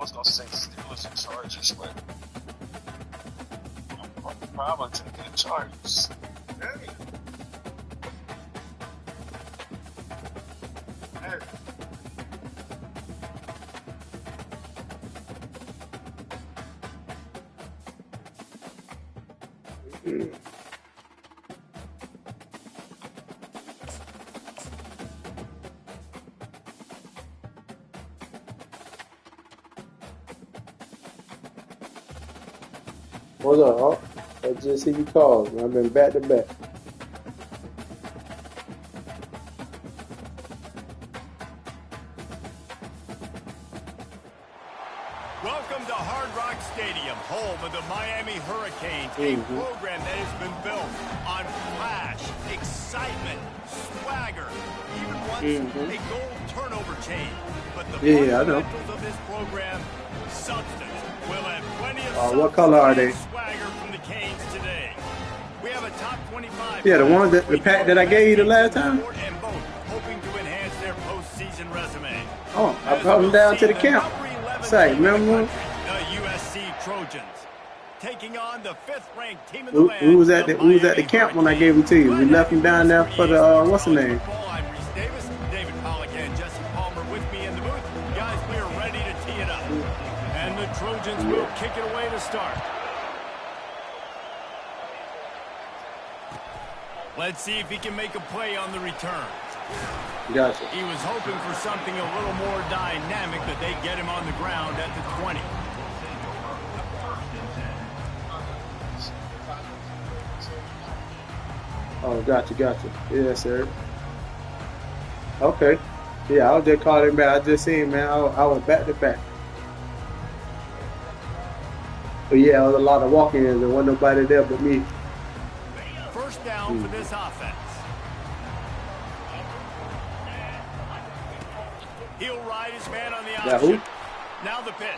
was gonna say Steelers and Chargers, but I'm probably taking the Chargers. Hey. Hey. What's up, Hawk? I just see you called. I've been back to back. Welcome to Hard Rock Stadium, home of the Miami Hurricanes, a program that has been built on flash, excitement, swagger, even once a goal turnover chain. But the fundamentals of this program, substance, will have plenty of what color are they? Swagger from the Canes today. We have a top 25. Yeah, the ones that the pack that I gave you the last time. And both hoping to enhance their postseason resume. Oh, I brought them down to the camp. Say, remember? The USC Trojans taking on the 5th-ranked team in the land. Who was at the camp when I gave them to you? We left them down there for the what's the name? I'm Reese Davis, David Pollock, and Jesse Palmer with me in the booth. Guys, we are ready to tee it up. And the Trojans will kick it away to start. Let's see if he can make a play on the return. Gotcha. He was hoping for something a little more dynamic, that they get him on the ground at the 20. Oh, gotcha. Yes, sir. Okay. Yeah, I was just calling back. I just seen, man, I was back to back. But yeah, there was a lot of walk-ins and wasn't nobody there but me. First down for this offense. He'll ride his man on the option. Now the pitch.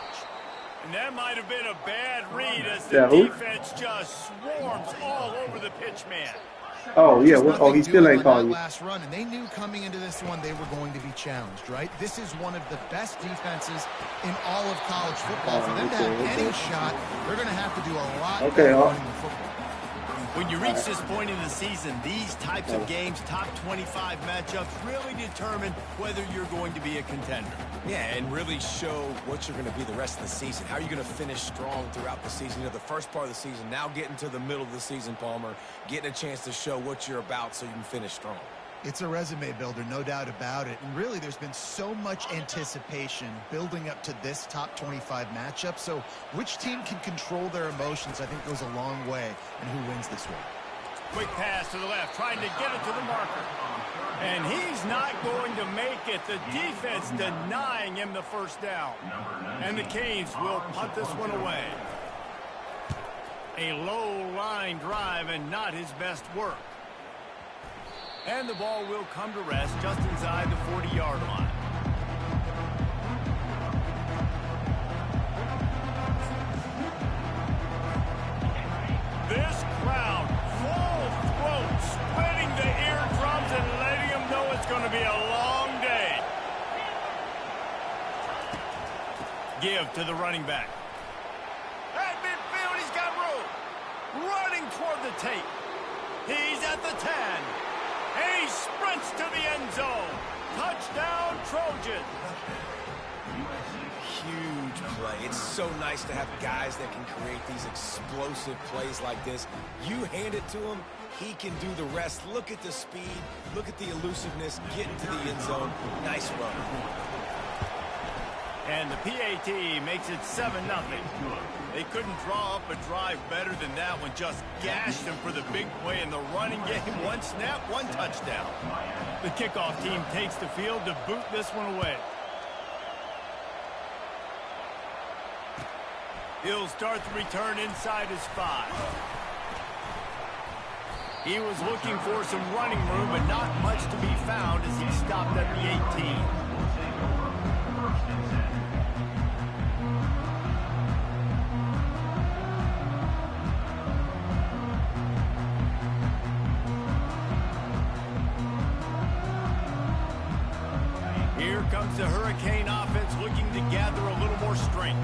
And that might have been a bad read as the defense just swarms all over the pitch man. Oh, yeah. He still ain't calling you. Last run, and they knew coming into this one they were going to be challenged, right? This is one of the best defenses in all of college football. For them to have any shot, they're going to have to do a lot better running the football. When you reach this point in the season, these types of games, top 25 matchups, really determine whether you're going to be a contender. Yeah, and really show what you're going to be the rest of the season. How are you going to finish strong throughout the season? You know, the first part of the season, now getting to the middle of the season, Palmer, getting a chance to show what you're about so you can finish strong. It's a resume builder, no doubt about it. And really, there's been so much anticipation building up to this top 25 matchup. So which team can control their emotions, I think, goes a long way in who wins this one. Quick pass to the left, trying to get it to the marker. And he's not going to make it. The defense denying him the first down. And the Canes will punt this one away. A low line drive and not his best work. And the ball will come to rest just inside the 40-yard line. This crowd, full throat, splitting the eardrums and letting them know it's going to be a long day. Give to the running back. At midfield, he's got room. Running toward the tape. He's at the 10. And he sprints to the end zone. Touchdown, Trojans. Huge play. It's so nice to have guys that can create these explosive plays like this. You hand it to him, he can do the rest. Look at the speed. Look at the elusiveness. Get into the end zone. Nice run. And the PAT makes it 7-0. They couldn't draw up a drive better than that one. Just gashed them for the big play in the running game. One snap, one touchdown. The kickoff team takes the field to boot this one away. He'll start the return inside his 5. He was looking for some running room, but not much to be found as he stopped at the 18. Here comes the Hurricane offense looking to gather a little more string.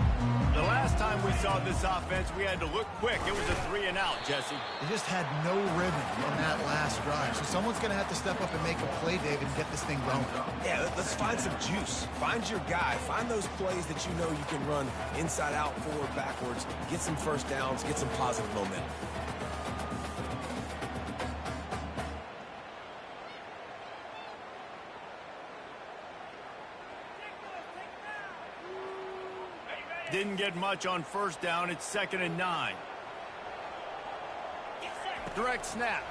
The last time we saw this offense, we had to look quick. It was a 3-and-out, Jesse. They just had no rhythm on that last drive. So someone's going to have to step up and make a play, David, and get this thing going. Yeah, let's find some juice. Find your guy. Find those plays that you know you can run inside out, forward, backwards. Get some first downs. Get some positive momentum. Didn't get much on first down. It's 2nd and 9. Direct snap.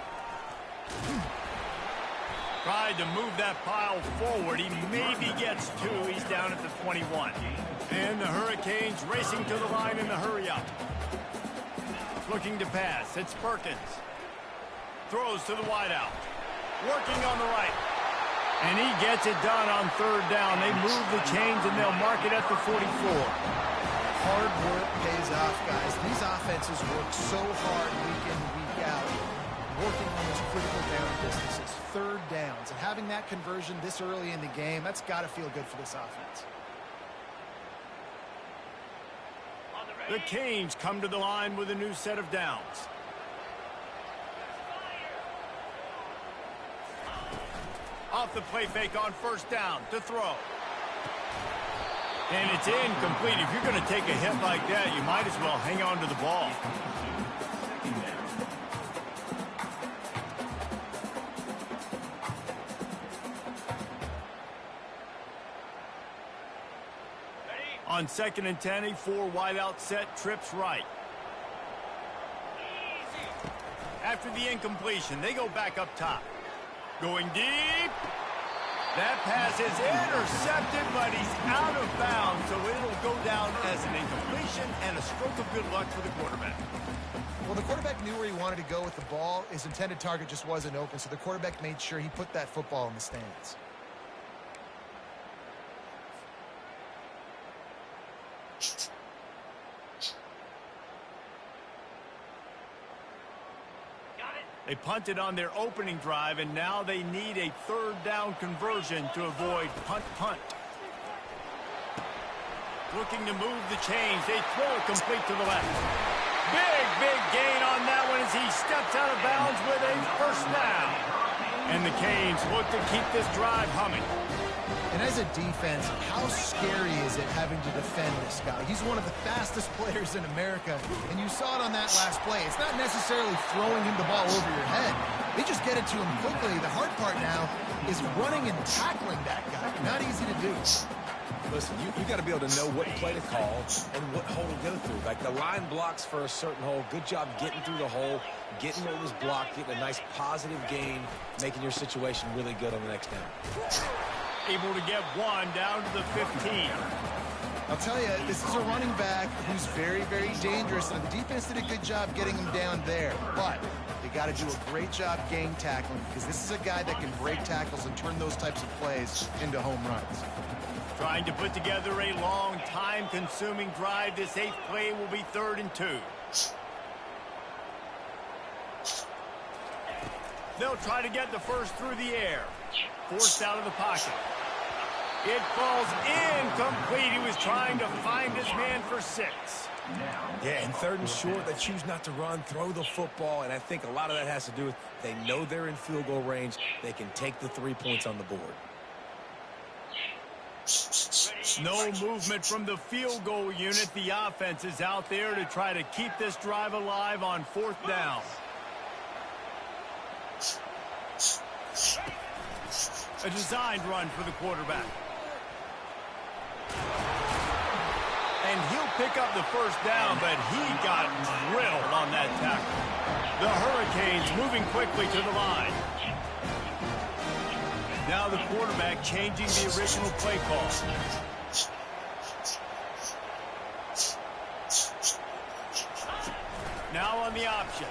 Tried to move that pile forward. He maybe gets 2. He's down at the 21. And the Hurricanes racing to the line in the hurry-up. Looking to pass. It's Perkins. Throws to the wideout. Working on the right. And he gets it done on 3rd down. They move the chains, and they'll mark it at the 44. Hard work pays off, guys. These offenses work so hard week in, week out, working on those critical down distances, 3rd downs, and having that conversion this early in the game, that's got to feel good for this offense. The Canes come to the line with a new set of downs. Off the play fake on 1st down to throw. And it's incomplete. If you're going to take a hit like that, you might as well hang on to the ball. On 2nd and 10, a 4 wide out set, trips right. After the incompletion, they go back up top. Going deep. That pass is intercepted, but he's out of bounds, so it'll go down as an incompletion and a stroke of good luck for the quarterback. Well, the quarterback knew where he wanted to go with the ball. His intended target just wasn't open, so the quarterback made sure he put that football in the stands. They punted on their opening drive, and now they need a 3rd down conversion to avoid punt. Looking to move the chains. They throw it complete to the left. Big gain on that one as he steps out of bounds with a 1st down. And the Canes look to keep this drive humming. And as a defense, how scary is it having to defend this guy? He's one of the fastest players in America, and you saw it on that last play. It's not necessarily throwing him the ball over your head. They just get it to him quickly. The hard part now is running and tackling that guy. Not easy to do. Listen, you got to be able to know what play to call and what hole to go through. Like the line blocks for a certain hole. Good job getting through the hole, getting what was blocked, getting a nice positive gain, making your situation really good on the next down. Able to get 1 down to the 15. I'll tell you, this is a running back who's very dangerous, and the defense did a good job getting him down there. But they got to do a great job gang tackling, because this is a guy that can break tackles and turn those types of plays into home runs. Trying to put together a long, time-consuming drive. This 8th play will be 3rd and 2. They'll try to get the first through the air. Forced out of the pocket. It falls incomplete. He was trying to find his man for 6. Yeah, and 3rd and short, they choose not to run, throw the football, and I think a lot of that has to do with they know they're in field goal range. They can take the 3 points on the board. No movement from the field goal unit. The offense is out there to try to keep this drive alive on 4th down. A designed run for the quarterback. And he'll pick up the 1st down, but he got drilled on that tackle. The Hurricanes moving quickly to the line. Now the quarterback changing the original play call. Now on the option.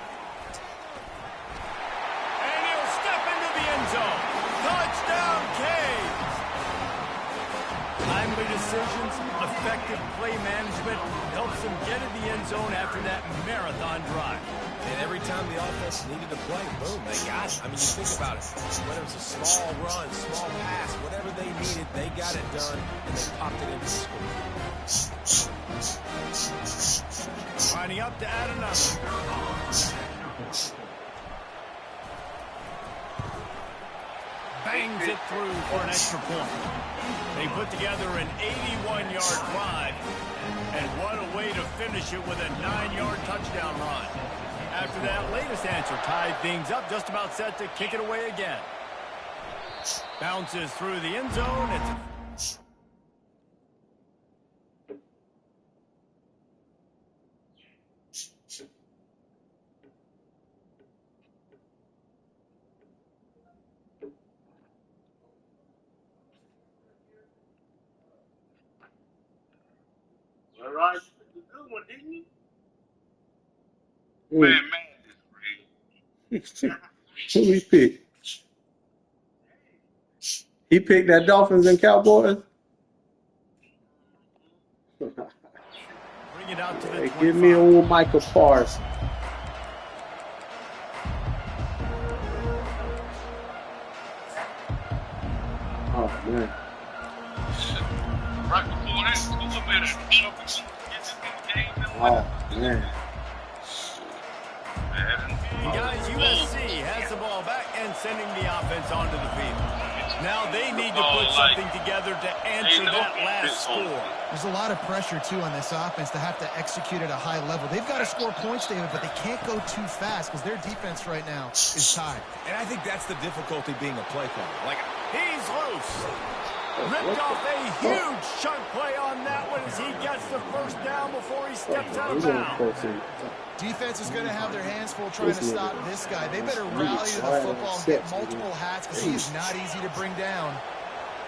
And he'll step into the end zone. Touchdown, Canes! Timely decisions, effective play management helps them get in the end zone after that marathon drive. And every time the offense needed to play, boom, they got it. I mean, you think about it. Whether it's a small run, small pass, whatever they needed, they got it done, and they popped it into the score. up to add another. Bangs it through for an extra point. They put together an 81-yard drive, and what a way to finish it with a 9-yard touchdown run. After that latest answer tied things up, just about set to kick it away again. Bounces through the end zone. It's All right, a good one, didn't you? Man, is great. Who he picked? He picked that Dolphins and Cowboys. bring it out to the 25. Give me old Michael Parsons. Oh man. Right before that, a little bit of trouble. Oh man. Guys, USC has the ball back and sending the offense onto the field. Now they need to put something together to answer that last score. There's a lot of pressure, too, on this offense to have to execute at a high level. They've got to score points, David, but they can't go too fast because their defense right now is tied. And I think that's the difficulty being a play caller. Like, He's loose. Ripped off a huge chunk play on that one as he gets the first down before he steps out of bounds. Defense is going to have their hands full trying to stop this guy. They better rally to the football and get multiple hats because he is not easy to bring down.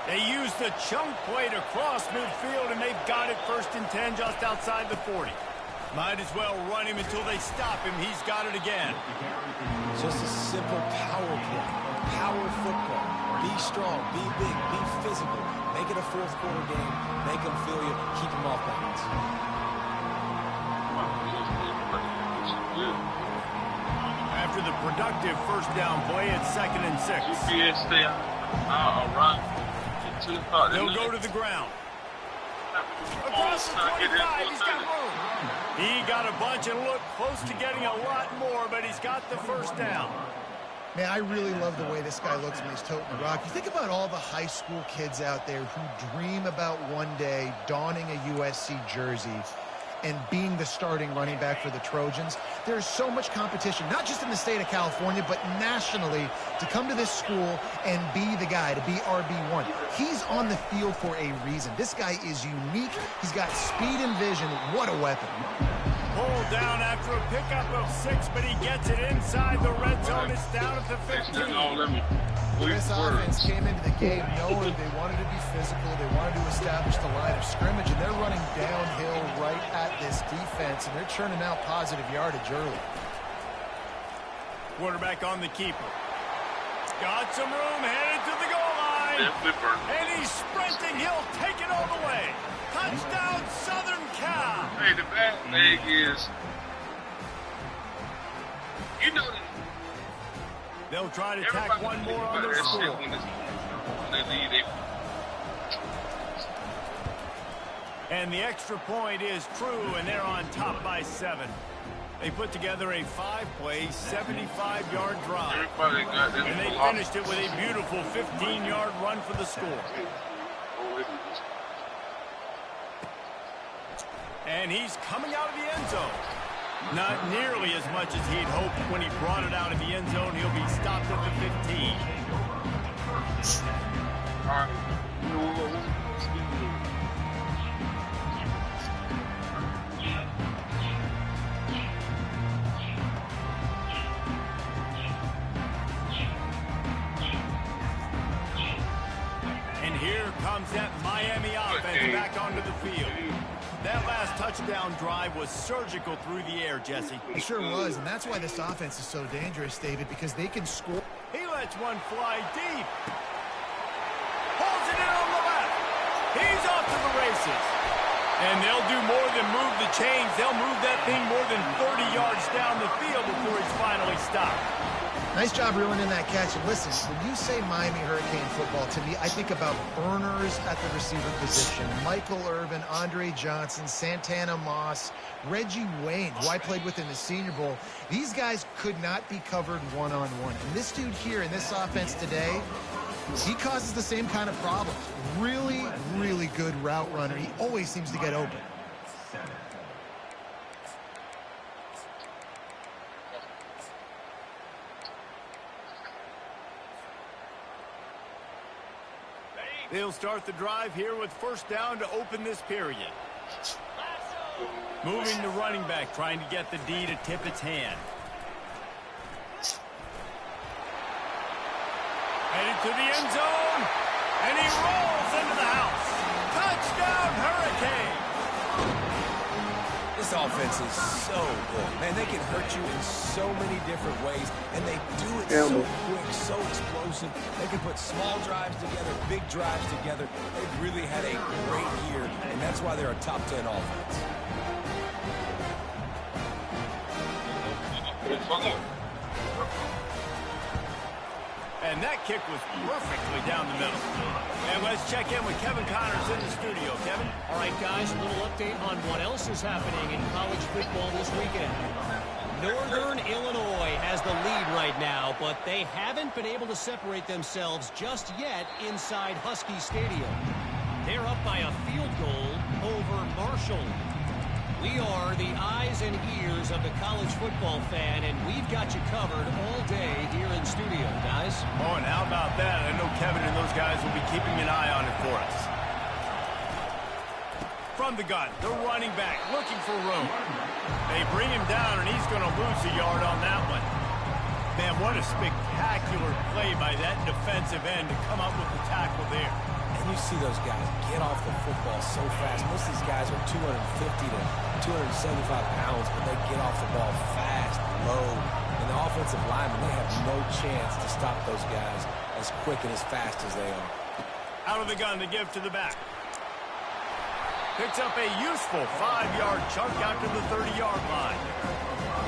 They use the chunk play to cross midfield, and they've got it 1st and 10 just outside the 40. Might as well run him until they stop him. He's got it again. just a simple power play. Power football. Be strong, be big, be physical. Make it a fourth quarter game. Make them feel you. Keep them off balance. After the productive first down play, it's 2nd and 6. They'll go to the ground. Across the 25, he's got room. He got a bunch and looked close to getting a lot more, but he's got the first down. Man, I really love the way this guy looks when he's toting the rock. You think about all the high school kids out there who dream about one day donning a USC jersey and being the starting running back for the Trojans. There's so much competition, not just in the state of California, but nationally, to come to this school and be the guy, to be RB1. He's on the field for a reason. This guy is unique. He's got speed and vision. What a weapon. Pulled down after a pickup of 6, but he gets it inside the red zone. It's down at the 15. This offense came into the game knowing they wanted to be physical. They wanted to establish the line of scrimmage, and they're running downhill right at this defense, and they're churning out positive yardage early. Quarterback on the keeper. Got some room, headed to the goal line. And he's sprinting. He'll take it all the way. Touchdown, Southern Cal. Hey, the bad thing is, you know that they'll try to tack one more on their score. And the extra point is true, and they're on top by 7. They put together a 5-play, 75-yard drive. And they finished it with a beautiful 15-yard run for the score. And he's coming out of the end zone. Not nearly as much as he'd hoped when he brought it out of the end zone. He'll be stopped at the 15. All right. And here comes that Miami offense back onto the field. That last touchdown drive was surgical through the air, Jesse. It sure was, and that's why this offense is so dangerous, David, because they can score. He lets one fly deep. Holds it in on the left. He's off to the races. And they'll do more than move the chains. They'll move that thing more than 30 yards down the field before he's finally stopped. Nice job reeling in that catch. And listen, when you say Miami Hurricane football, to me, I think about burners at the receiver position. Michael Irvin, Andre Johnson, Santana Moss, Reggie Wayne, who I played with in the Senior Bowl. These guys could not be covered one-on-one. And this dude here in this offense today, he causes the same kind of problems. Really, really good route runner. He always seems to get open. They'll start the drive here with first down to open this period. Moving the running back, trying to get the D to tip its hand. Headed to the end zone, and he rolls into the house. Touchdown, Hurricane! This offense is so good. Man, they can hurt you in so many different ways, and they do it so quick, so explosive. They can put small drives together, big drives together. They've really had a great year, and that's why they're a top 10 offense. And that kick was perfectly down the middle. And let's check in with Kevin Connors in the studio. Kevin? All right, guys, a little update on what else is happening in college football this weekend. Northern Illinois has the lead right now, but they haven't been able to separate themselves just yet inside Husky Stadium. They're up by a field goal over Marshall. We are the eyes and ears of the college football fan, and we've got you covered all day here in studio, guys. Oh, and how about that? I know Kevin and those guys will be keeping an eye on it for us. From the gun, the running back looking for room. They bring him down, and he's going to lose a yard on that one. Man, what a spectacular play by that defensive end to come up with the tackle there. And you see those guys get off the football so fast. Most of these guys are 250 to 275 pounds, but they get off the ball fast, low. And the offensive linemen, they have no chance to stop those guys as quick and as fast as they are. Out of the gun to give to the back. Picks up a useful 5-yard chunk out to the 30-yard line.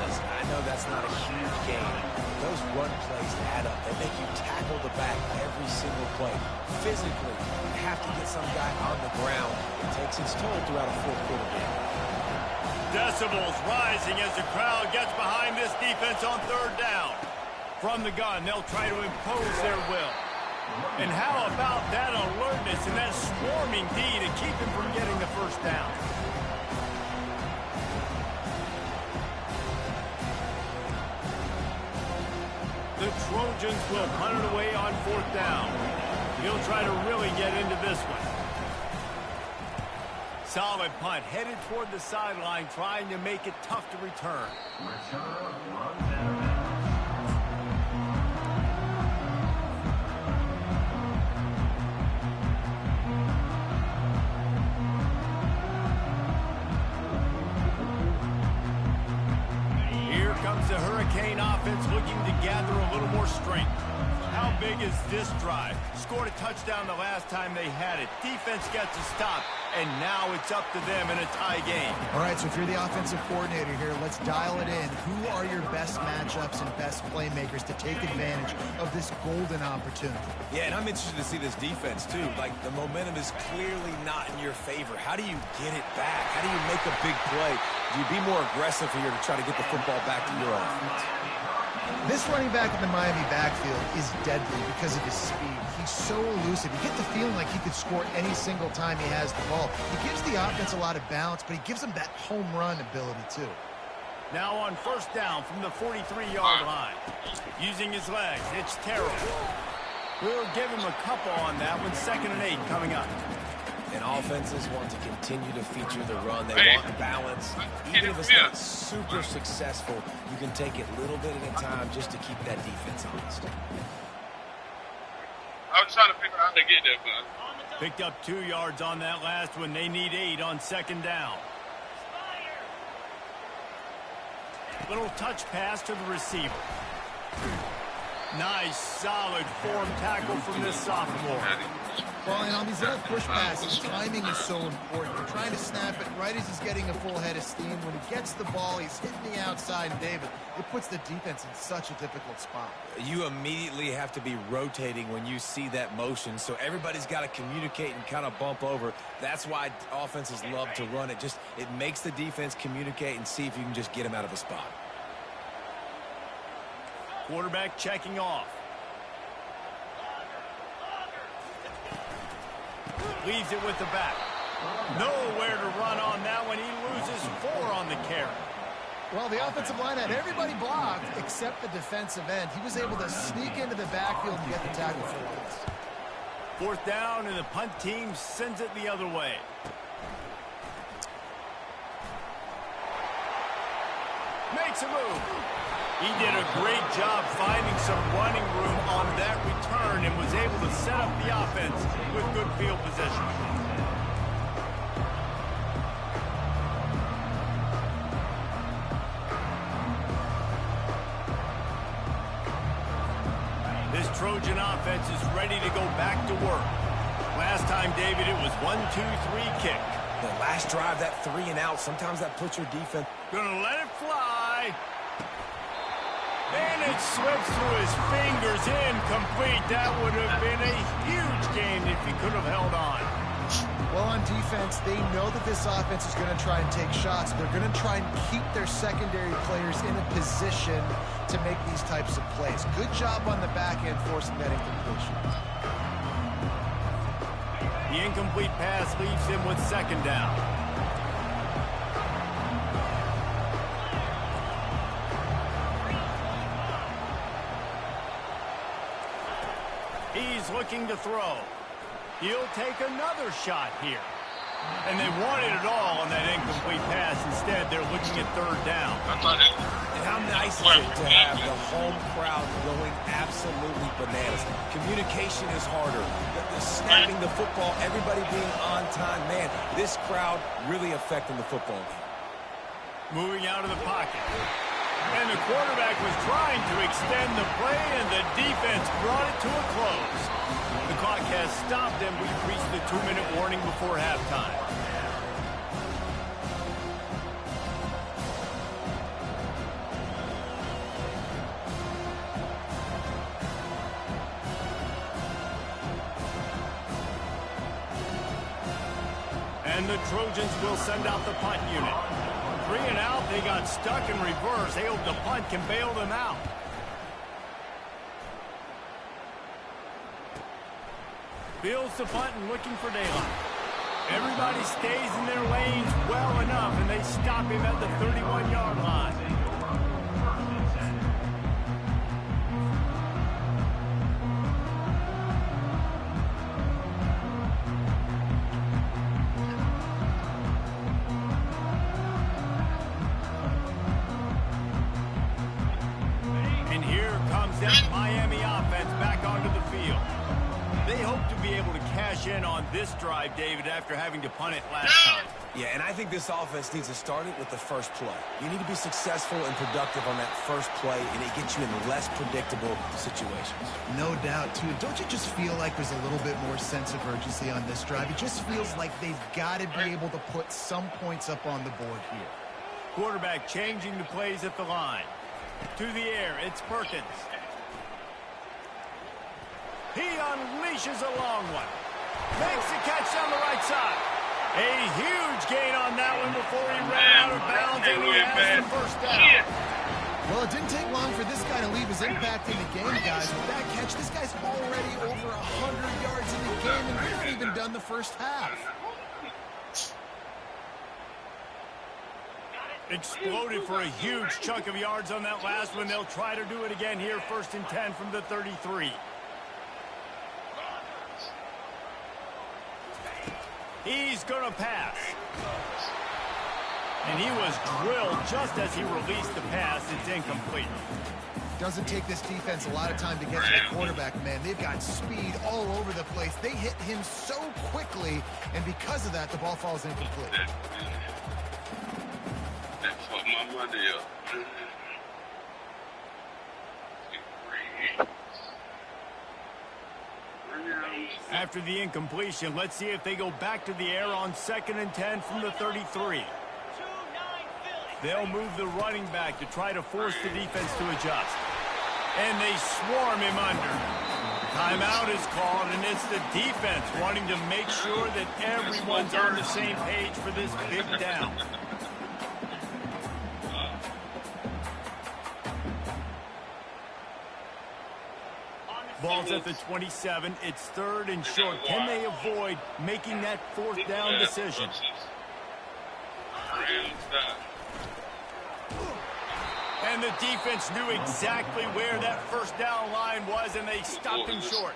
Listen, I know that's not a huge gain. Those run plays add up. They make you tackle the back every single play. Physically, you have to get some guy on the ground. It takes its toll throughout a fourth-quarter game. Decibels rising as the crowd gets behind this defense on third down. From the gun, they'll try to impose their will. And how about that alertness and that swarming D to keep him from getting the first down? The Trojans will punt it away on fourth down. He'll try to really get into this one. Solid punt, headed toward the sideline, trying to make it tough to return. Here comes the Hurricane offense looking to gather a little more strength. How big is this drive? Scored a touchdown the last time they had it. Defense gets a stop, and now it's up to them in a tie game. All right, so if you're the offensive coordinator here, let's dial it in. Who are your best matchups and best playmakers to take advantage of this golden opportunity? Yeah, and I'm interested to see this defense, too. Like, the momentum is clearly not in your favor. How do you get it back? How do you make a big play? Do you be more aggressive here to try to get the football back to your offense? This running back in the Miami backfield is deadly because of his speed. He's so elusive. You get the feeling like he could score any single time he has the ball. He gives the offense a lot of balance, but he gives them that home run ability, too. Now on first down from the 43-yard line. Using his legs, it's Terrell. We'll give him a couple on that one. 2nd and 8 coming up. And offenses want to continue to feature the run. They want balance. Even if it's not super successful, you can take it little bit at a time just to keep that defense honest. I was trying to figure out how to get there, but Picked up 2 yards on that last one. They need 8 on 2nd down. Little touch pass to the receiver. Nice, solid form tackle from this sophomore. Well, and on these little push passes, timing is so important. You're trying to snap it right as he's getting a full head of steam. When he gets the ball, he's hitting the outside, and David, it puts the defense in such a difficult spot. You immediately have to be rotating when you see that motion, so everybody's got to communicate and kind of bump over. That's why offenses love to run it. It makes the defense communicate and see if you can just get him out of a spot. Quarterback checking off. Leaves it with the back. Nowhere to run on that one. He loses 4 on the carry. Well, the offensive line had everybody blocked except the defensive end. He was able to sneak into the backfield and get the tackle for once. 4th down, and the punt team sends it the other way. Makes a move. He did a great job finding some running room on that return and was able to set up the offense with good field position. This Trojan offense is ready to go back to work. Last time, David, it was 1-2-3 kick. The last drive, that 3 and out, sometimes that puts your defense. Gonna let it fly. And it slips through his fingers, incomplete. That would have been a huge gain if he could have held on. Well, on defense, they know that this offense is going to try and take shots. They're going to try and keep their secondary players in a position to make these types of plays. Good job on the back end forcing that incompletion. The incomplete pass leaves him with 2nd down. He's looking to throw. He'll take another shot here. And they wanted it all on that incomplete pass. Instead, they're looking at 3rd down. And how nice is it to have the home crowd going absolutely bananas? Communication is harder. The snapping the football, everybody being on time. Man, this crowd really affecting the football game. Moving out of the pocket. And the quarterback was trying to extend the play, and the defense brought it to a close. The clock has stopped, and we've reached the 2-minute warning before halftime. And the Trojans will send out the punt unit. 3 and out, they got stuck in reverse. They hope the punt can bail them out. Fields the punt and looking for daylight. Everybody stays in their lanes well enough, and they stop him at the 31-yard line. That Miami offense back onto the field. They hope to be able to cash in on this drive, David, after having to punt it last time. Yeah, and I think this offense needs to start it with the first play. You need to be successful and productive on that first play, and it gets you in less predictable situations. No doubt, too. Don't you just feel like there's a little bit more sense of urgency on this drive? It just feels like they've got to be able to put some points up on the board here. Quarterback changing the plays at the line. To the air, it's Perkins. He unleashes a long one. Makes the catch down the right side. A huge gain on that one before he ran out of bounds, and he has the 1st down. Well, it didn't take long for this guy to leave his impact in the game, guys. With that catch, this guy's already over 100 yards in the game, and we haven't even done the first half. Exploded for a huge chunk of yards on that last one. They'll try to do it again here, 1st and 10 from the 33. He's going to pass. And he was drilled just as he released the pass. It's incomplete. Doesn't take this defense a lot of time to get to the quarterback, man. They've got speed all over the place. They hit him so quickly, and because of that, the ball falls incomplete. That fucked my money up. After the incompletion, let's see if they go back to the air on 2nd and 10 from the 33. They'll move the running back to try to force the defense to adjust. And they swarm him under. Timeout is called, and it's the defense wanting to make sure that everyone's on the same page for this big down. Ball's at the 27. It's 3rd and short. Can they avoid making that 4th down decision? And the defense knew exactly where that 1st down line was, and they stopped him short.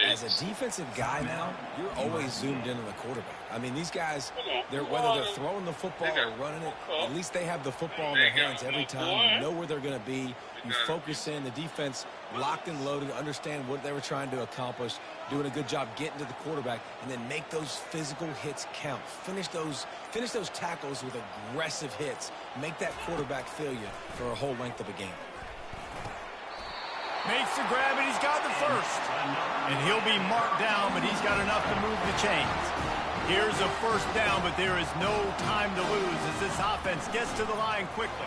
As a defensive guy now, you're always zoomed in on the quarterback. I mean, these guys, whether they're throwing the football or running it, at least they have the football in their hands every time. You know where they're going to be. You focus in. The defense locked and loaded, understand what they were trying to accomplish, doing a good job getting to the quarterback, and then make those physical hits count. Finish those tackles with aggressive hits. Make that quarterback feel you for a whole length of a game. Makes the grab, and he's got the 1st. And he'll be marked down, but he's got enough to move the chains. Here's a 1st down, but there is no time to lose as this offense gets to the line quickly.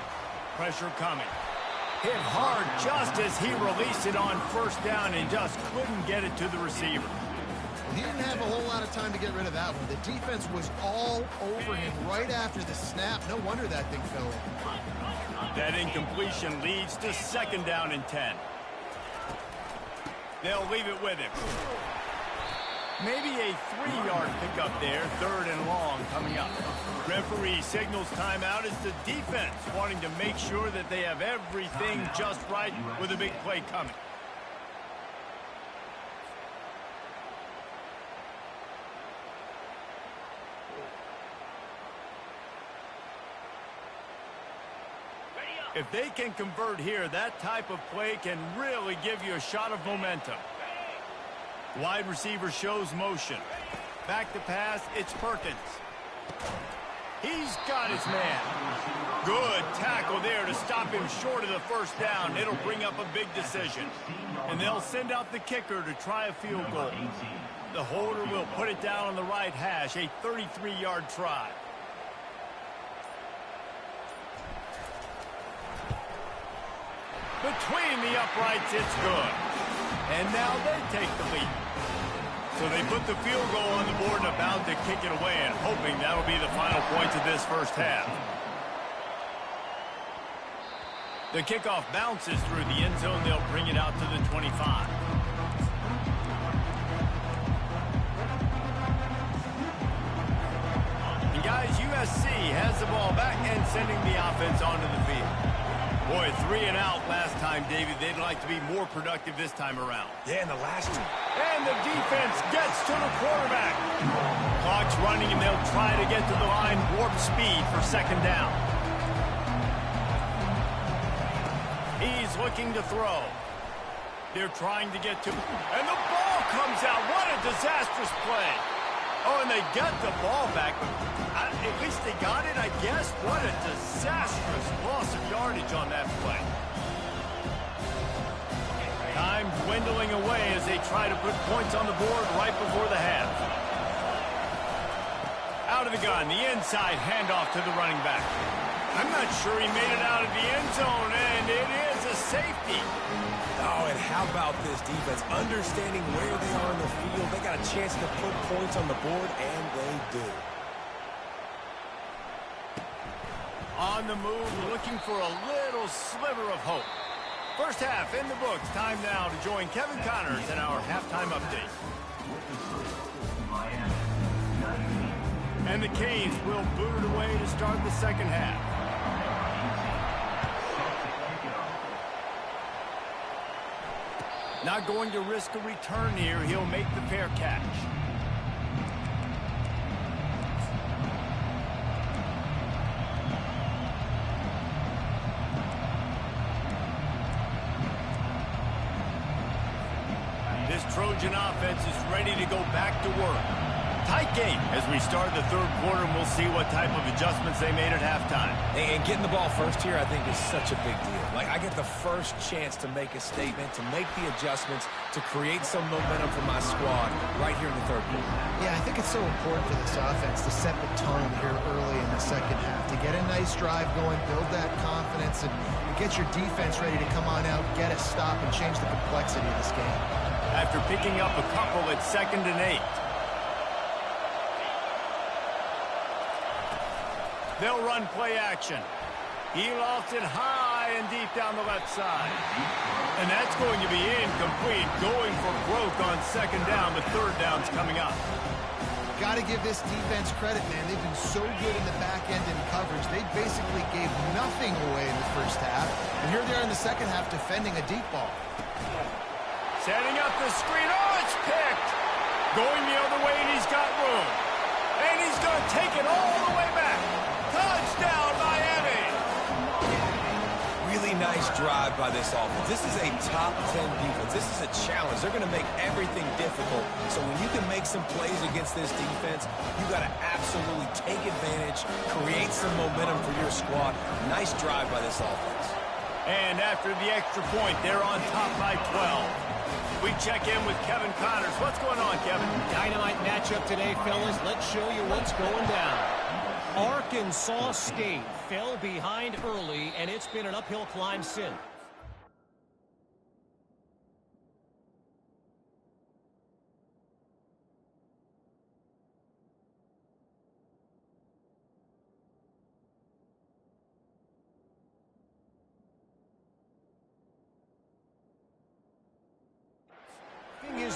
Pressure coming. Hit hard just as he released it on 1st down and just couldn't get it to the receiver. He didn't have a whole lot of time to get rid of that one. The defense was all over him right after the snap. No wonder that thing fell in. That incompletion leads to 2nd down and 10. They'll leave it with him. Maybe a 3-yard pickup there, 3rd and long coming up. Referee signals timeout as the defense wanting to make sure that they have everything just right with a big play coming. If they can convert here, that type of play can really give you a shot of momentum. Wide receiver shows motion. Back to pass, it's Perkins. He's got his man. Good tackle there to stop him short of the 1st down. It'll bring up a big decision. And they'll send out the kicker to try a field goal. The holder will put it down on the right hash, a 33-yard try. Between the uprights, it's good. And now they take the lead. So they put the field goal on the board and about to kick it away and hoping that'll be the final points of this 1st half. The kickoff bounces through the end zone. They'll bring it out to the 25. And guys, USC has the ball back and sending the offense onto the field. Boy, 3 and out last time, David. They'd like to be more productive this time around. Yeah, in the last 2. And the defense gets to the quarterback. Clock's running, and they'll try to get to the line, warp speed for 2nd down. He's looking to throw. They're trying to get to, and the ball comes out. What a disastrous play. Oh, and they got the ball back, but at least they got it, I guess. What a disastrous loss of yardage on that play. Time dwindling away as they try to put points on the board right before the half. Out of the gun, the inside handoff to the running back. I'm not sure he made it out of the end zone, and it is a safety. Oh, and how about this defense? Understanding where they are in the field. They got a chance to put points on the board, and they do. On the move, looking for a little sliver of hope. 1st half in the books. Time now to join Kevin Connors in our halftime update. And the Canes will boot it away to start the 2nd half. Not going to risk a return here. He'll make the fair catch. This Trojan offense is ready to go back to work. tight game as we start the third quarter, and we'll see what type of adjustments they made at halftime. And getting the ball first here, I think, is such a big deal. Like, I get the first chance to make a statement, to make the adjustments, to create some momentum for my squad right here in the third quarter. Yeah, I think it's so important for this offense to set the tone here early in the second half, to get a nice drive going, build that confidence, and get your defense ready to come on out, get a stop, and change the complexity of this game. After picking up a couple at 2nd and 8. They'll run play action. He lofts it high and deep down the left side. And that's going to be incomplete, going for broke on 2nd down, but 3rd down's coming up. Got to give this defense credit, man. They've been so good in the back end in coverage. They basically gave nothing away in the first half. And here they are in the second half defending a deep ball. Setting up the screen. Oh, it's picked. Going the other way, and he's got room. And he's going to take it all the way back. Touchdown, Miami. Really nice drive by this offense. This is a top 10 defense. This is a challenge. They're going to make everything difficult. So when you can make some plays against this defense, you got to absolutely take advantage, create some momentum for your squad. Nice drive by this offense. And after the extra point, they're on top by 12. We check in with Kevin Connors. What's going on, Kevin? Dynamite matchup today, fellas. Let's show you what's going down. Arkansas State fell behind early, and it's been an uphill climb since.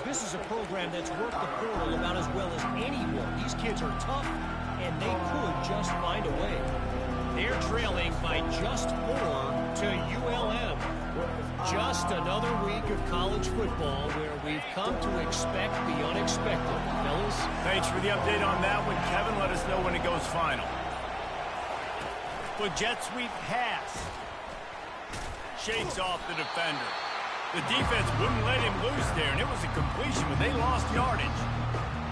This is a program that's worked the portal about as well as anyone. These kids are tough, and they could just find a way. They're trailing by just 4 to ULM. Just another week of college football where we've come to expect the unexpected. Fellas? Thanks for the update on that one, Kevin. Let us know when it goes final. The jet sweep pass. Shakes off the defender. The defense wouldn't let him loose there, and it was a completion, but they lost yardage.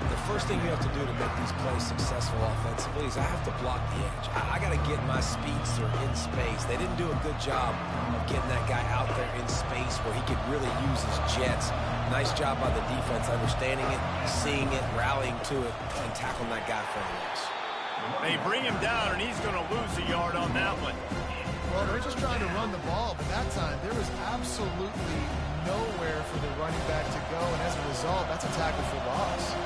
The first thing you have to do to make these plays successful offensively is I have to block the edge. I got to get my speedster in space. They didn't do a good job of getting that guy out there in space where he could really use his jets. Nice job by the defense, understanding it, seeing it, rallying to it, and tackling that guy for a loss. They bring him down, and he's going to lose a yard on that one. Well, they're just trying to run the ball, but that time there was absolutely nowhere for the running back to go, and as a result, that's a tackle for loss.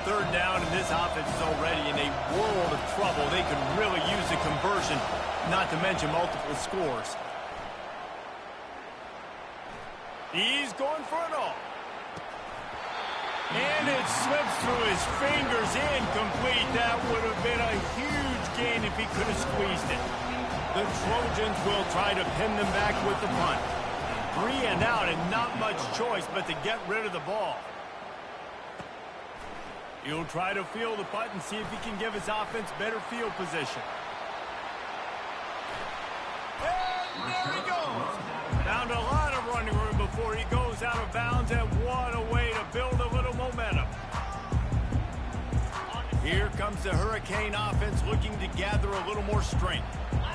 Third down, and this offense is already in a world of trouble. They could really use a conversion, not to mention multiple scores. He's going for it all. And it slips through his fingers, incomplete. That would have been a huge gain if he could have squeezed it. The Trojans will try to pin them back with the punt. 3 and out, and not much choice but to get rid of the ball. He'll try to field the punt and see if he can give his offense better field position. And there he goes. Found a lot of running room before he goes out of bounds, and what a way to build a little momentum. Here comes the Hurricane offense looking to gather a little more strength.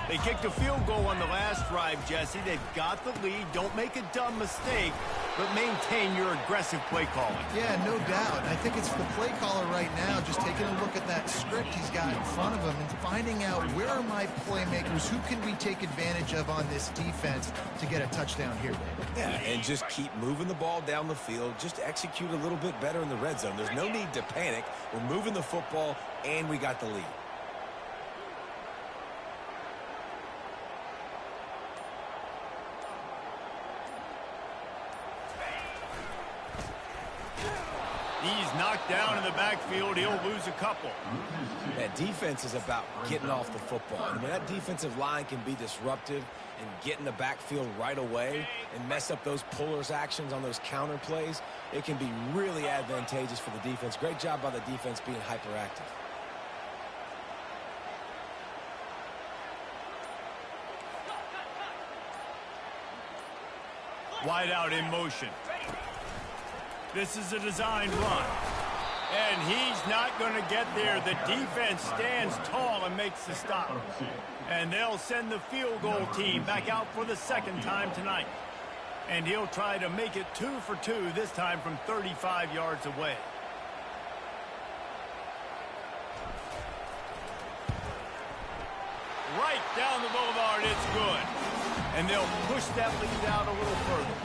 They kicked a field goal on the last drive, Jesse. They've got the lead. Don't make a dumb mistake, but maintain your aggressive play calling. Yeah, no doubt. I think it's the play caller right now just taking a look at that script he's got in front of him and finding out where are my playmakers, who can we take advantage of on this defense to get a touchdown here, David. Yeah, and just keep moving the ball down the field. Just execute a little bit better in the red zone. There's no need to panic. We're moving the football, and we got the lead. He's knocked down in the backfield. He'll lose a couple. That defense is about getting off the football. And when that defensive line can be disruptive and get in the backfield right away and mess up those pullers actions on those counter plays, it can be really advantageous for the defense. Great job by the defense being hyperactive. Wide out in motion. This is a designed run. And he's not going to get there. The defense stands tall and makes the stop. And they'll send the field goal team back out for the second time tonight. And he'll try to make it 2 for 2, this time from 35 yards away. Right down the boulevard, it's good. And they'll push that lead out a little further.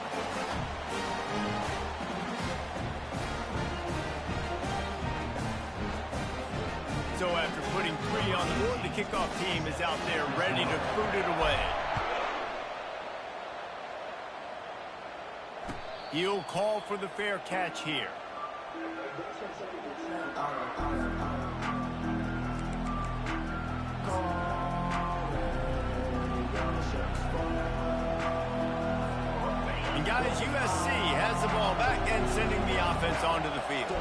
So after putting 3 on the board, the kickoff team is out there ready to boot it away. He'll call for the fair catch here. And guys, USC has the ball back and sending the offense onto the field.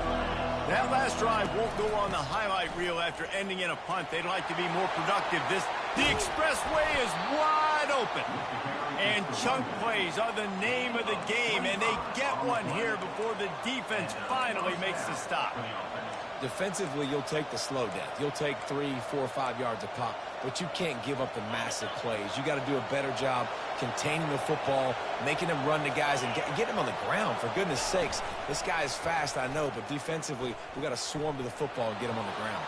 That last drive won't go on the highlight reel after ending in a punt. They'd like to be more productive. The expressway is wide open. And chunk plays are the name of the game, and they get one here before the defense finally makes the stop. Defensively, you'll take the slow death. You'll take 3, 4, 5 yards a pop, but you can't give up the massive plays. You got to do a better job containing the football, making them run the guys, and get them on the ground. For goodness sakes, this guy is fast, I know, but defensively, we got to swarm to the football and get him on the ground.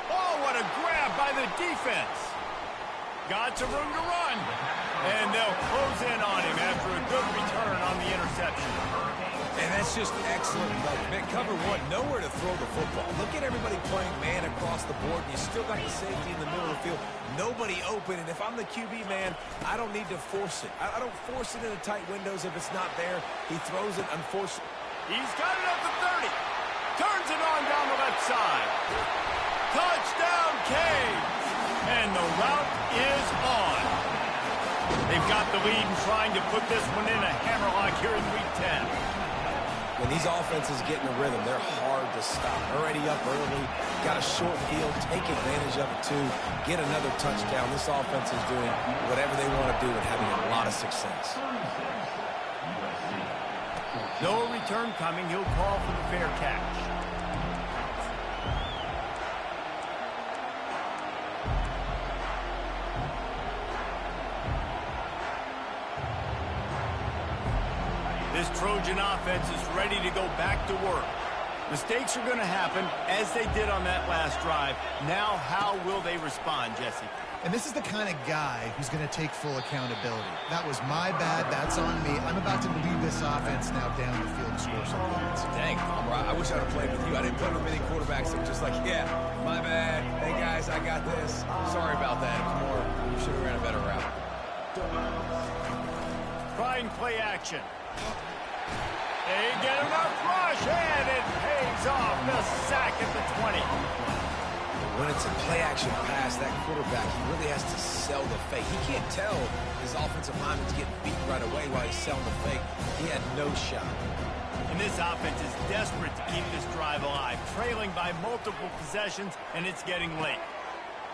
Oh, what a grab by the defense. Got some room to run. And they'll close in on him after a good return on the interception. And that's just excellent coverage. Man, cover one, nowhere to throw the football. Look at everybody playing man across the board, and you still got the safety in the middle of the field. Nobody open, and if I'm the QB, man, I don't need to force it. I don't force it into tight windows if it's not there. He throws it, unfortunately. He's got it up to 30. Turns it on down the left side. Touchdown, Canes. And the route is on. They've got the lead and trying to put this one in a hammerlock here in Week 10. When these offenses get in a rhythm, they're hard to stop. Already up early, got a short field, take advantage of it too, get another touchdown. This offense is doing whatever they want to do and having a lot of success. No return coming. He'll call for the fair catch. This Trojan offense is ready to go back to work. Mistakes are going to happen, as they did on that last drive. Now, how will they respond, Jesse? And this is the kind of guy who's going to take full accountability. That was my bad. That's on me. I'm about to lead this offense now down the field and score some points. Dang, I wish I'd have played with you. I didn't play with many quarterbacks that were just like, yeah, my bad. Hey, guys, I got this. Sorry about that. It was more, you should have ran a better route. Trying play action. They get enough rush, and it pays off. The sack at the 20. When it's a play-action pass, that quarterback, he really has to sell the fake. He can't tell his offensive lineman's getting beat right away while he's selling the fake. He had no shot. And this offense is desperate to keep this drive alive, trailing by multiple possessions, and it's getting late.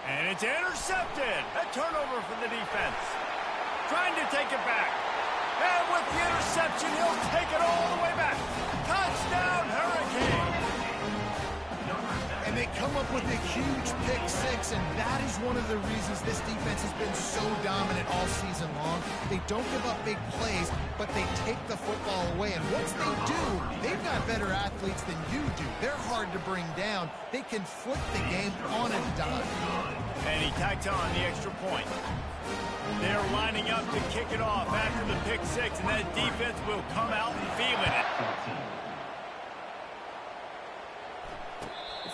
And it's intercepted. A turnover for the defense. Trying to take it back. And with the interception, he'll take it all the way back. Touchdown, Hurricane. And they come up with a huge pick six, and that is one of the reasons this defense has been so dominant all season long. They don't give up big plays, but they take the football away. And once they do, they've got better athletes than you do. They're hard to bring down. They can flip the game on a dime. And he tacks on the extra point. They're lining up to kick it off after the pick six, and that defense will come out and feeling it.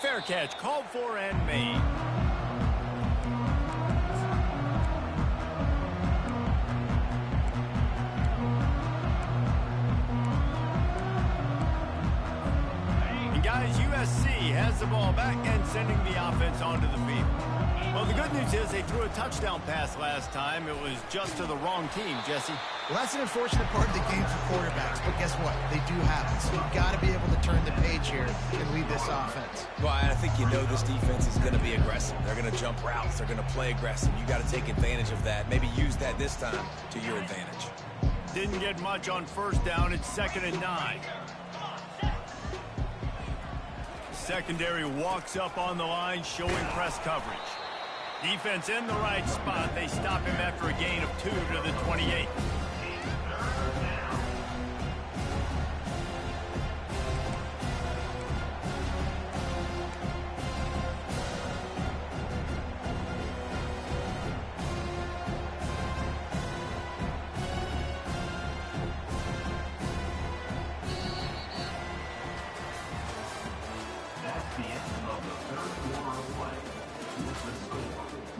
Fair catch called for and made. And guys, USC has the ball back and sending the offense onto the field. Well, the good news is they threw a touchdown pass last time. It was just to the wrong team, Jesse. Well, that's an unfortunate part of the game for quarterbacks, but guess what? They do have it. So you've got to be able to turn the page here and lead this offense. Well, I think you know this defense is going to be aggressive. They're going to jump routes. They're going to play aggressive. You got to take advantage of that. Maybe use that this time to your advantage. didn't get much on first down. It's 2nd and 9. Secondary walks up on the line, showing press coverage. Defense in the right spot. They stop him after a gain of 2 to the 28.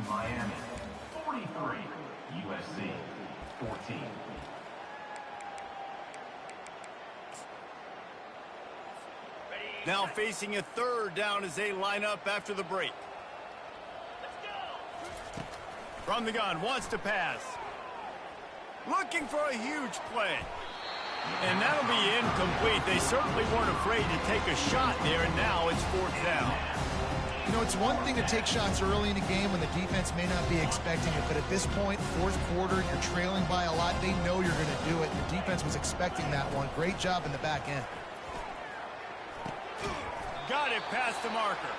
Miami 43, USC 14. Now facing a 3rd down as they line up after the break. From the gun, wants to pass. Looking for a huge play. And that'll be incomplete. They certainly weren't afraid to take a shot there, and now it's 4th down. You know, it's one thing to take shots early in a game when the defense may not be expecting it, but at this point, 4th quarter, you're trailing by a lot. They know you're going to do it. The defense was expecting that one. Great job in the back end. Got it past the marker.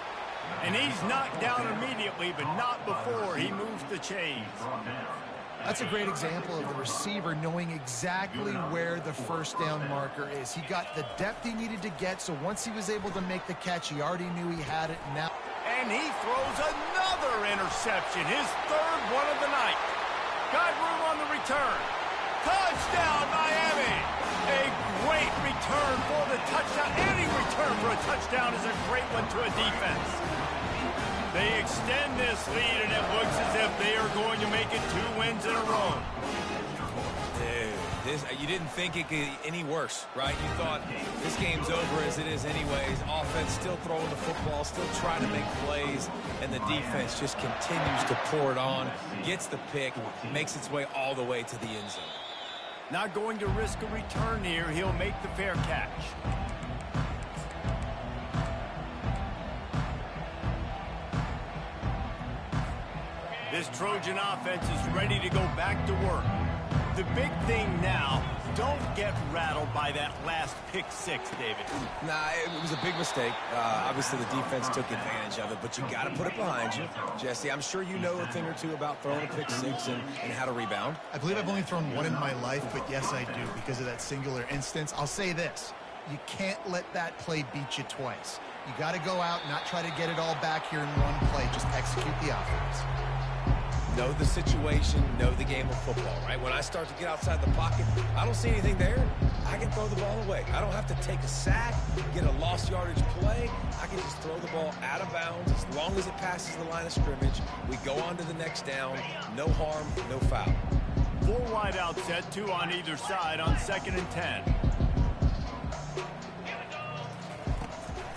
And he's knocked down immediately, but not before he moves the chains. That's a great example of the receiver knowing exactly where the first down marker is. He got the depth he needed to get, so once he was able to make the catch, he already knew he had it. Now, and he throws another interception, his 3rd one of the night. Got room on the return. Touchdown, Miami! A great return for the touchdown. Any return for a touchdown is a great one to a defense. They extend this lead, and it looks as if they are going to make it 2 wins in a row. Dude, you didn't think it could get any worse, right? You thought this game's over as it is anyways. Offense still throwing the football, still trying to make plays, and the defense just continues to pour it on, gets the pick, makes its way all the way to the end zone. Not going to risk a return here. He'll make the fair catch. This Trojan offense is ready to go back to work. The big thing now, don't get rattled by that last pick 6, David. Nah, it was a big mistake. Obviously, the defense took advantage of it, but you got to put it behind you. Jesse, I'm sure you know a thing or two about throwing a pick 6 and how to rebound. I believe I've only thrown one in my life, but yes, I do because of that singular instance. I'll say this. You can't let that play beat you twice. You got to go out and not try to get it all back here in one play. Just execute the offense. Know the situation, know the game of football, right? When I start to get outside the pocket, I don't see anything there. I can throw the ball away. I don't have to take a sack, get a lost yardage play. I can just throw the ball out of bounds as long as it passes the line of scrimmage. We go on to the next down. No harm, no foul. 4 wide out set, 2 on either side on 2nd and 10.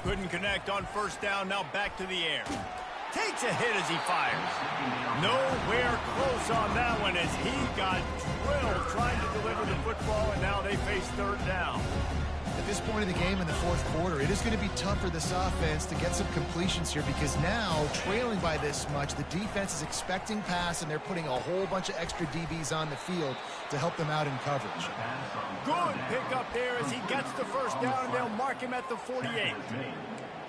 Couldn't connect on first down, now back to the air. Takes a hit as he fires. Nowhere close on that one as he got drilled trying to deliver the football, and now they face 3rd down. At this point in the game in the 4th quarter, it is going to be tough for this offense to get some completions here because now, trailing by this much, the defense is expecting pass, and they're putting a whole bunch of extra DBs on the field to help them out in coverage. Good pick up there as he gets the first down, and they'll mark him at the 48.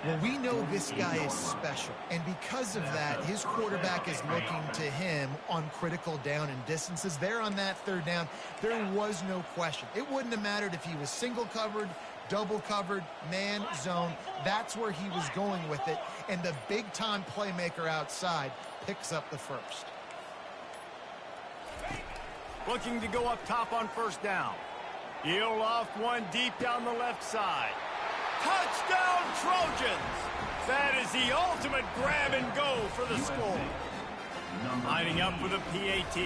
Well, we know this guy is special, and because of that, his quarterback is looking to him on critical down and distances. There on that 3rd down, there was no question. It wouldn't have mattered if he was single covered, double covered, man, zone. That's where he was going with it, and the big-time playmaker outside picks up the first. Looking to go up top on first down. He'll loft one deep down the left side. Touchdown, Trojans! That is the ultimate grab and go for the score. Lining up for the PAT.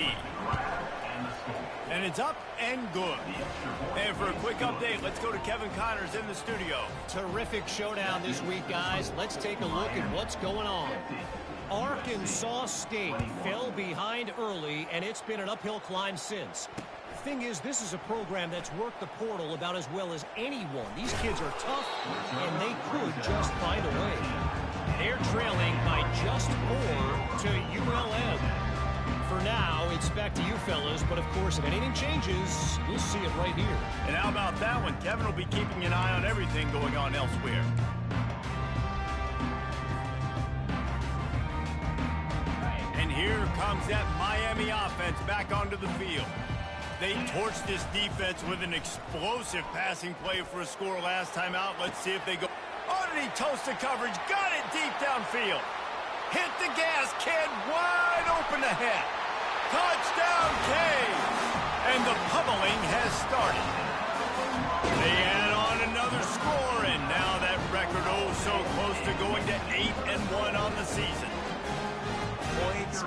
And it's up and good. And for a quick update, let's go to Kevin Connors in the studio. Terrific showdown this week, guys. Let's take a look at what's going on. Arkansas State fell behind early, and it's been an uphill climb since. The thing is, this is a program that's worked the portal about as well as anyone. These kids are tough, and they could just find a way. They're trailing by just 4 to ULM. for now, it's back to you fellas. But, of course, if anything changes, you'll see it right here. And how about that one? Kevin will be keeping an eye on everything going on elsewhere. And here comes that Miami offense back onto the field. They torched this defense with an explosive passing play for a score last time out. Let's see if they go. Underneath toasted coverage, got it deep downfield. Hit the gas, kid, wide open ahead. Touchdown, Cave. And the pummeling has started. They add on another score, and now that record so close to going to 8-1 on the season. Points,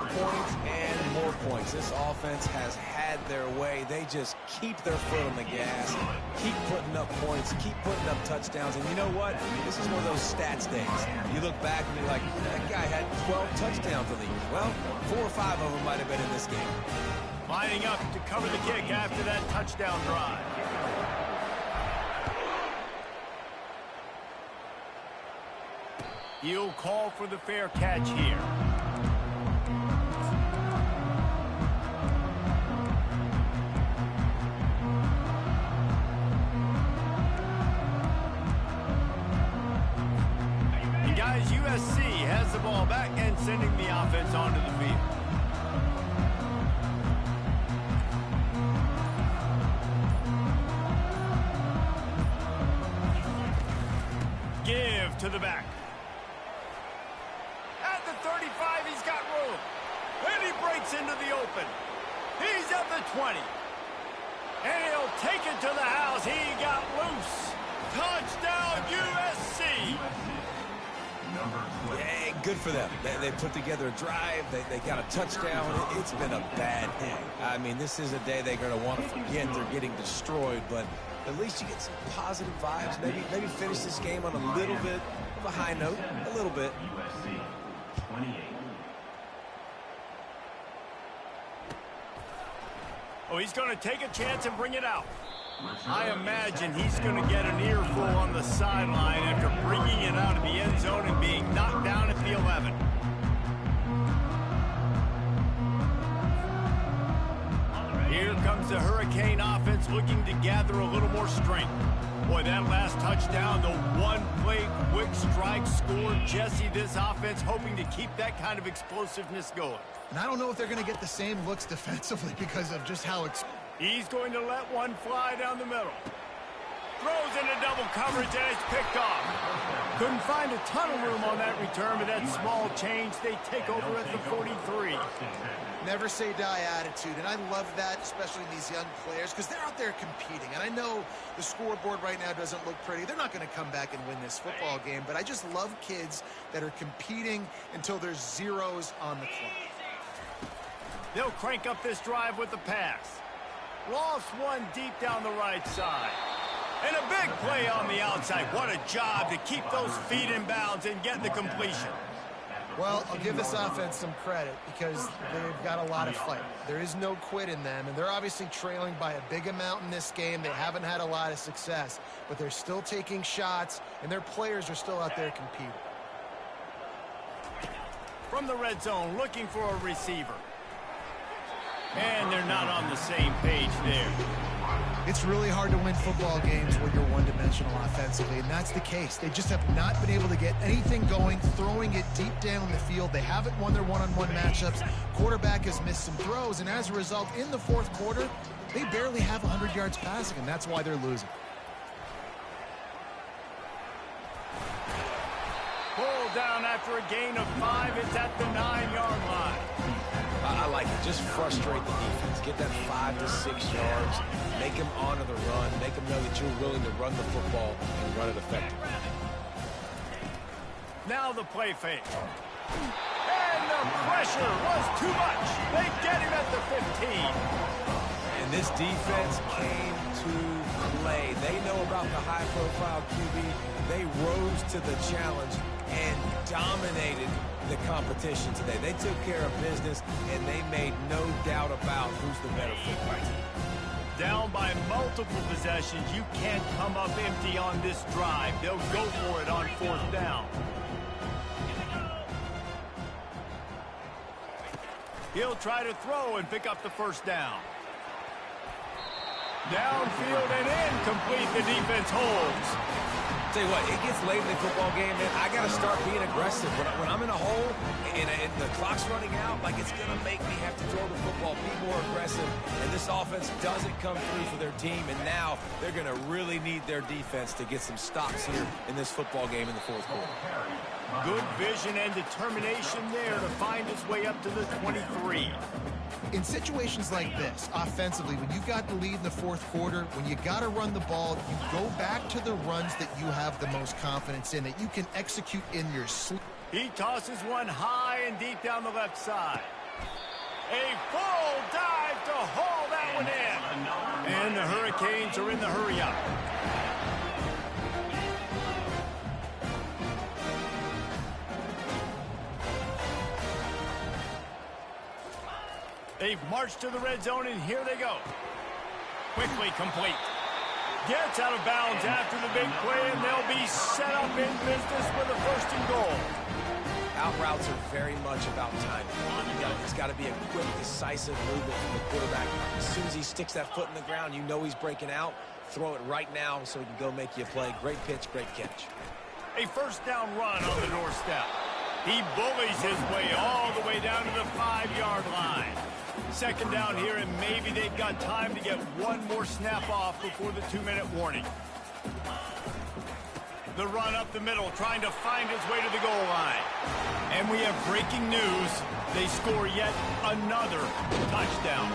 and more points. This offense has had their way. They just keep their foot on the gas, keep putting up points, keep putting up touchdowns. And you know what? This is one of those stats days. You look back and you're like, that guy had 12 touchdowns in the year. Well, 4 or 5 of them might have been in this game. Lining up to cover the kick after that touchdown drive. He'll call for the fair catch here. And guys, USC has the ball back and sending the offense onto the field. Give to the back. At the 35, he's got room. And he breaks into the open. He's at the 20. And he'll take it to the house. He got loose. Touchdown, USC. Yeah, good for them. They put together a drive. They got a touchdown. It's been a bad day. I mean, this is a day they're going to want to forget. They're getting destroyed, but at least you get some positive vibes. Maybe finish this game on a little bit of a high note. A little bit. USC 28. Oh, he's going to take a chance and bring it out. I imagine he's going to get an earful on the sideline after bringing it out of the end zone and being knocked down at the 11. Here comes the Hurricane offense looking to gather a little more strength. Boy, that last touchdown, the one-play quick strike score. Jesse, this offense hoping to keep that kind of explosiveness going. And I don't know if they're going to get the same looks defensively because of just how He's going to let one fly down the middle. Throws into double coverage, and it's picked off. Couldn't find a ton of room on that return, but that small change, they take over at the 43. never say die attitude, and I love that, especially in these young players, because they're out there competing. And I know the scoreboard right now doesn't look pretty. They're not going to come back and win this football game, but I just love kids that are competing until there's zeros on the clock. They'll crank up this drive with the pass. Lost one deep down the right side. And a big play on the outside. What a job to keep those feet in bounds and get the completion. Well, I'll give this offense some credit because they've got a lot of fight. There is no quit in them, and they're obviously trailing by a big amount in this game. They haven't had a lot of success, but they're still taking shots, and their players are still out there competing. From the red zone, looking for a receiver. And they're not on the same page there. It's really hard to win football games when you're one-dimensional offensively, and that's the case. They just have not been able to get anything going, throwing it deep down the field. They haven't won their one-on-one matchups. Quarterback has missed some throws, and as a result, in the fourth quarter, they barely have 100 yards passing, and that's why they're losing. Pulled down after a gain of 5. It's at the 9-yard line. I like it. Just frustrate the defense. Get that 5 to 6 yards. Make them honor the run. Make them know that you're willing to run the football and run it effectively. Now the play fake. And the pressure was too much. They get him at the 15. And this defense came to play. They know about the high-profile QB. They rose to the challenge and dominated the competition today. They took care of business, and they made no doubt about who's the better football team. Down by multiple possessions, you can't come up empty on this drive. They'll go for it on 4th down. He'll try to throw and pick up the first down. Downfield and incomplete. The defense holds. Tell you what, it gets late in the football game, man. I got to start being aggressive. When I'm in a hole and the clock's running out, like it's going to make me have to throw the football, be more aggressive. And this offense doesn't come through for their team. And now they're going to really need their defense to get some stops here in this football game in the fourth quarter. Good vision and determination there to find his way up to the 23. In situations like this, offensively, when you've got the lead in the fourth quarter, when you got to run the ball, you go back to the runs that you have the most confidence in, that you can execute in your sleep. He tosses one high and deep down the left side. A full dive to haul that one in. And the Hurricanes are in the hurry-up. They've marched to the red zone, and here they go. Quickly complete. Gets out of bounds after the big play, and they'll be set up in business with a first and goal. Out routes are very much about timing. It's got to be a quick, decisive movement from the quarterback. As soon as he sticks that foot in the ground, you know he's breaking out. Throw it right now so he can go make you a play. Great pitch, great catch. A first down run on the doorstep. He bullies his way all the way down to the 5-yard line. Second down here, and maybe they've got time to get one more snap off before the 2-minute warning. The run up the middle, trying to find his way to the goal line. And we have breaking news. They score yet another touchdown.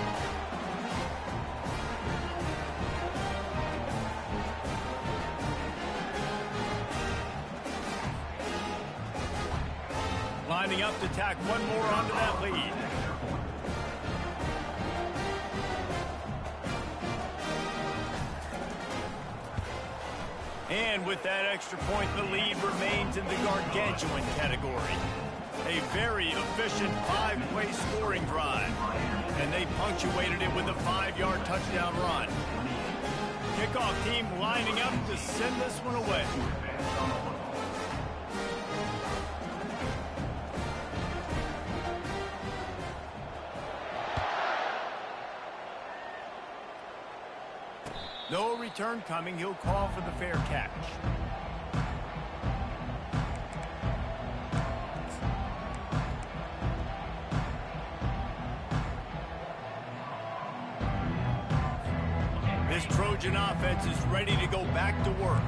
Lining up to tack one more onto that lead. And with that extra point, the lead remains in the gargantuan category. A very efficient 5-play scoring drive. And they punctuated it with a 5-yard touchdown run. Kickoff team lining up to send this one away. No return coming. He'll call for the fair catch. This Trojan offense is ready to go back to work.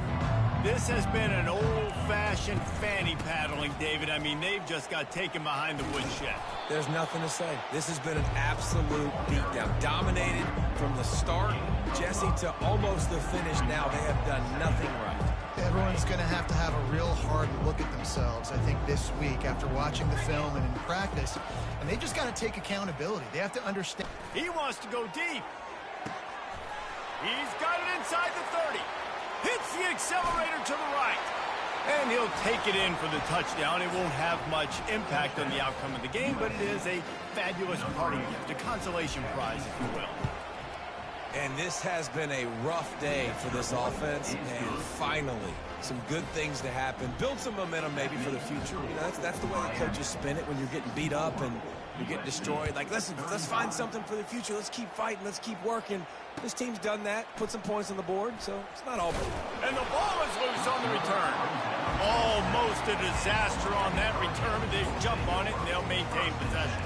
This has been an old-fashioned fanny paddling, David. I mean, they've just got taken behind the woodshed. There's nothing to say. This has been an absolute beatdown. Dominated from the start, Jesse, to almost the finish now. They have done nothing right. Everyone's going to have a real hard look at themselves, I think, this week after watching the film and in practice. And they just got to take accountability. They have to understand. He wants to go deep. He's got it inside the 30. Hits the accelerator to the right. And he'll take it in for the touchdown. It won't have much impact on the outcome of the game, but it is a fabulous parting gift, a consolation prize, if you will. And this has been a rough day for this offense, and finally, some good things to happen. Build some momentum maybe for the future. You know, that's the way the coaches spin it when you're getting beat up and you're getting destroyed. Like, listen, let's find something for the future. Let's keep fighting. Let's keep working. This team's done that, put some points on the board, so it's not all bad. And the ball is loose on the return. Almost a disaster on that return. They jump on it, and they'll maintain possession.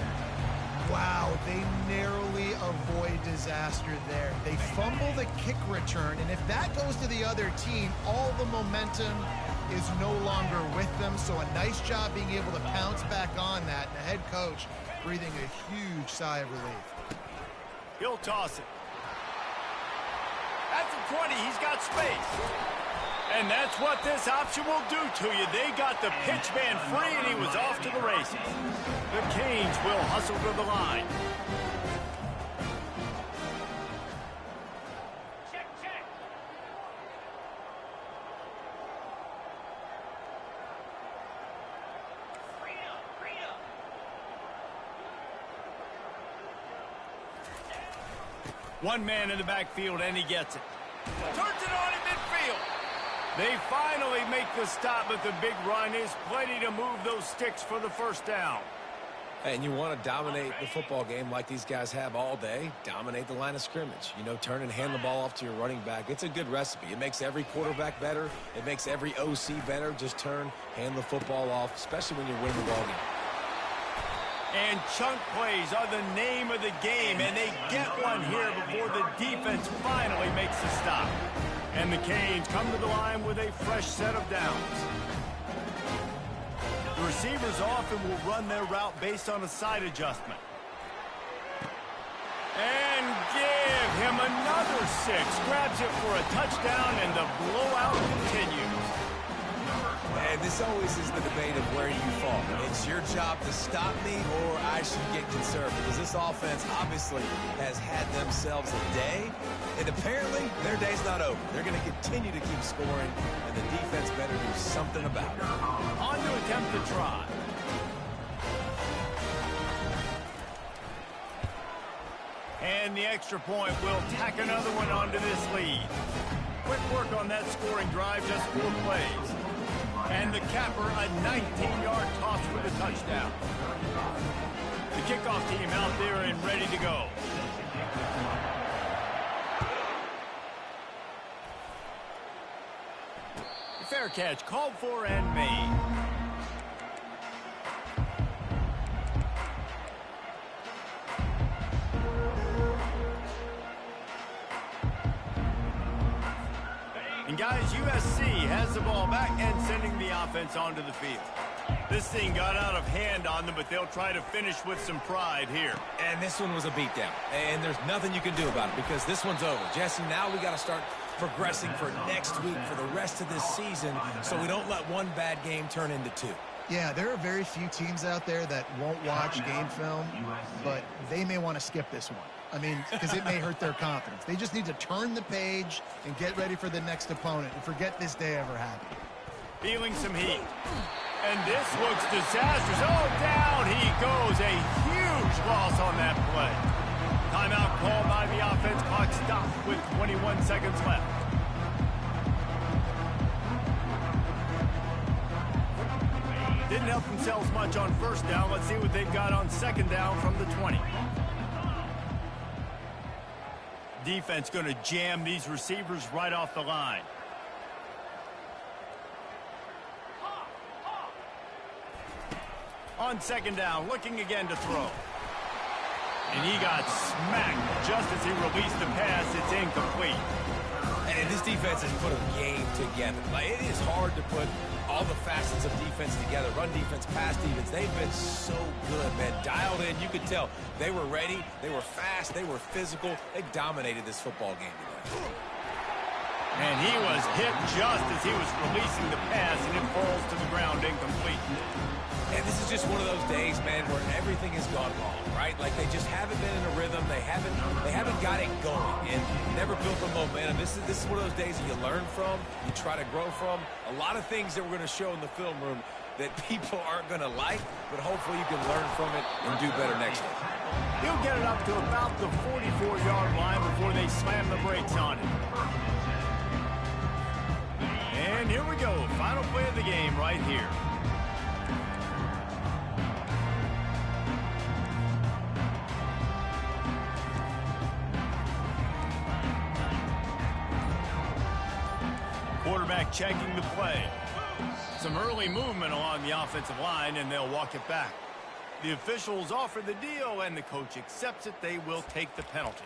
Wow, they narrowly avoid disaster there. They fumble the kick return, and if that goes to the other team, all the momentum is no longer with them. So a nice job being able to pounce back on that, and the head coach breathing a huge sigh of relief. He'll toss it. At the 20, he's got space. And that's what this option will do to you. They got the pitch man free, and he was off to the races. The Canes will hustle to the line. Check, check. One man in the backfield, and he gets it. Turns it on in midfield. They finally make the stop, but the big run is plenty to move those sticks for the first down. And you want to dominate the football game like these guys have all day. Dominate the line of scrimmage. You know, turn and hand the ball off to your running back. It's a good recipe. It makes every quarterback better. It makes every OC better. Just turn, hand the football off, especially when you're winning the ball game. And chunk plays are the name of the game, and they get one here before the defense finally makes the stop. And the Canes come to the line with a fresh set of downs. The receivers often will run their route based on a side adjustment. And give him another 6. Grabs it for a touchdown, and the blowout continues. And this always is the debate of where you fall. It's your job to stop me, or I should get concerned, because this offense obviously has had themselves a day, and apparently their day's not over. They're going to continue to keep scoring, and the defense better do something about it. On to attempt the try. And the extra point will tack another one onto this lead. Quick work on that scoring drive, just 4 plays. And the capper, a 19-yard toss for the touchdown. The kickoff team out there and ready to go. Fair catch called for and made. And guys, USC has the ball back and sending the offense onto the field. This thing got out of hand on them, but they'll try to finish with some pride here. And this one was a beatdown. And there's nothing you can do about it because this one's over. Jesse, now we got to start progressing for next week, for the rest of this season, so we don't let one bad game turn into 2. Yeah, there are very few teams out there that won't watch game film, but they may want to skip this one. I mean, because it may hurt their confidence. They just need to turn the page and get ready for the next opponent and forget this day ever happened. Feeling some heat. And this looks disastrous. Oh, down he goes. A huge loss on that play. Timeout called by the offense. Clock stopped with 21 seconds left. Didn't help themselves much on first down. Let's see what they've got on second down from the 20. Defense going to jam these receivers right off the line. On second down, looking again to throw. And he got smacked just as he released the pass. It's incomplete. And this defense has put a game together. Like, it is hard to put all the facets of defense together. Run defense, pass defense. They've been so good, man. Dialed in. You could tell they were ready. They were fast. They were physical. They dominated this football game today. And he was hit just as he was releasing the pass, and it falls to the ground incomplete. And this is just one of those days, man, where everything has gone wrong, right? Like they just haven't been in a rhythm. They haven't got it going and never built the momentum. This is one of those days that you learn from, you try to grow from. A lot of things that we're going to show in the film room that people aren't going to like, but hopefully you can learn from it and do better next time. He'll get it up to about the 44-yard line before they slam the brakes on it. And here we go. Final play of the game right here. Quarterback checking the play. Some early movement along the offensive line, and they'll walk it back. The officials offer the deal, and the coach accepts it. They will take the penalty.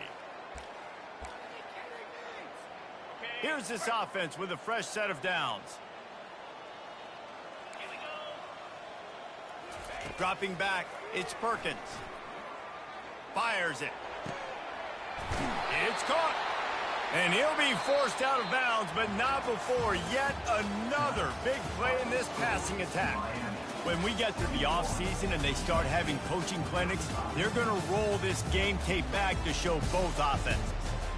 Here's this offense with a fresh set of downs. Dropping back, it's Perkins. Fires it. It's caught. And he'll be forced out of bounds, but not before yet another big play in this passing attack. When we get to the offseason and they start having coaching clinics, they're going to roll this game tape back to show both offenses.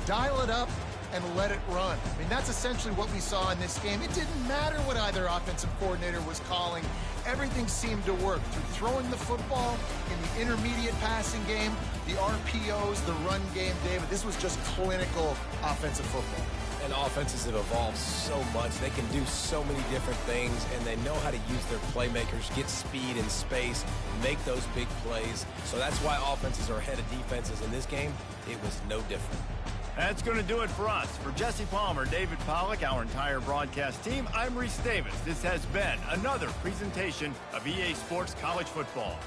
Dial it up and let it run. I mean, that's essentially what we saw in this game. It didn't matter what either offensive coordinator was calling. Everything seemed to work through throwing the football in the intermediate passing game, the RPOs, the run game, David. This was just clinical offensive football. And offenses have evolved so much. They can do so many different things, and they know how to use their playmakers, get speed and space, make those big plays. So that's why offenses are ahead of defenses in this game. It was no different. That's going to do it for us. For Jesse Palmer, David Pollack, our entire broadcast team, I'm Reese Davis. This has been another presentation of EA Sports College Football.